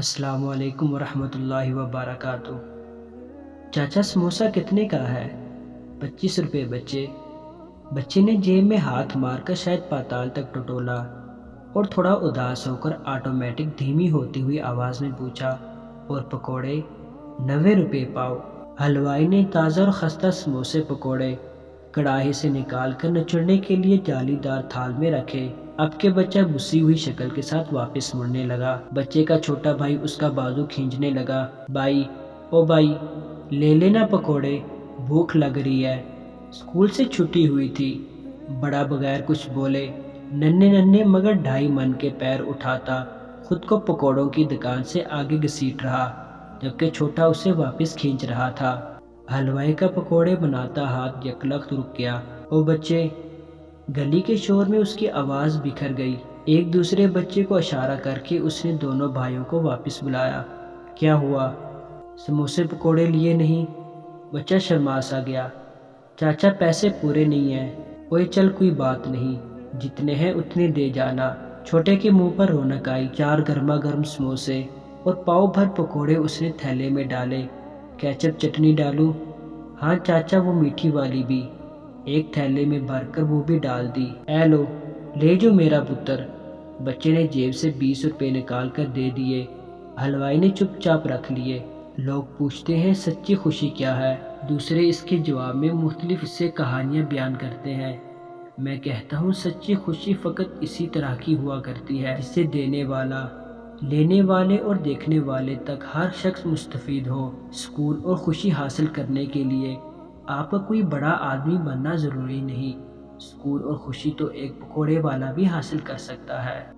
السلام علیکم ورحمۃ اللہ وبرکاتہ۔ چاچا سموسہ کتنے کا ہے؟ 25 روپے بچے نے جیب میں ہاتھ مار کر شاید پاتال تک ٹٹولا اور تھوڑا اداس ہو کر آٹومیٹک دھیمی ہوتی ہوئی آواز میں پوچھا، اور پکوڑے؟ 90 روپے پاؤ۔ حلوائی نے تازہ اور خستہ سموسے پکوڑے کڑاہی سے نکال کر نچوڑنے کے لیے جالی دار تھال میں رکھے۔ اب کے بچہ گسی ہوئی شکل کے ساتھ واپس مڑنے لگا۔ بچے کا چھوٹا بھائی اس کا بازو کھینچنے لگا۔ بھائی، او بھائی، لے لینا پکوڑے، بھوک لگ رہی ہے، اسکول سے چھٹی ہوئی تھی۔ بڑا بغیر کچھ بولے ننھے مگر 2.5 من کے پیر اٹھاتا خود کو پکوڑوں کی دکان سے آگے گھسیٹ رہا، جبکہ چھوٹا اسے واپس کھینچ رہا تھا۔ حلوائی کا پکوڑے بناتا ہاتھ یکلخت رک گیا۔ او بچے! گلی کے شور میں اس کی آواز بکھر گئی۔ ایک دوسرے بچے کو اشارہ کر کے اس نے دونوں بھائیوں کو واپس بلایا۔ کیا ہوا؟ سموسے پکوڑے لیے نہیں؟ بچہ شرما سا گیا۔ چاچا پیسے پورے نہیں ہیں۔ اوئے چل کوئی بات نہیں، جتنے ہیں اتنے دے جانا۔ چھوٹے کے منہ پر رونق آئی۔ 4 گرما گرم سموسے اور پاؤ بھر پکوڑے اس نے تھیلے میں ڈالے۔ کیچپ چٹنی ڈالوں؟ ہاں چاچا، وہ میٹھی والی بھی۔ ایک تھیلے میں بھر کر وہ بھی ڈال دی۔ اے لو، لے جو میرا پتر۔ بچے نے جیب سے 20 روپے نکال کر دے دیے۔ حلوائی نے چپ چاپ رکھ لیے۔ لوگ پوچھتے ہیں سچی خوشی کیا ہے، دوسرے اس کے جواب میں مختلف قصے کہانیاں بیان کرتے ہیں۔ میں کہتا ہوں سچی خوشی فقط اسی طرح کی ہوا کرتی ہے جس سے دینے والا، لینے والے اور دیکھنے والے تک ہر شخص مستفید ہو۔ سکون اور خوشی حاصل کرنے کے لیے آپ کا کوئی بڑا آدمی بننا ضروری نہیں، سکون اور خوشی تو ایک پکوڑے والا بھی حاصل کر سکتا ہے۔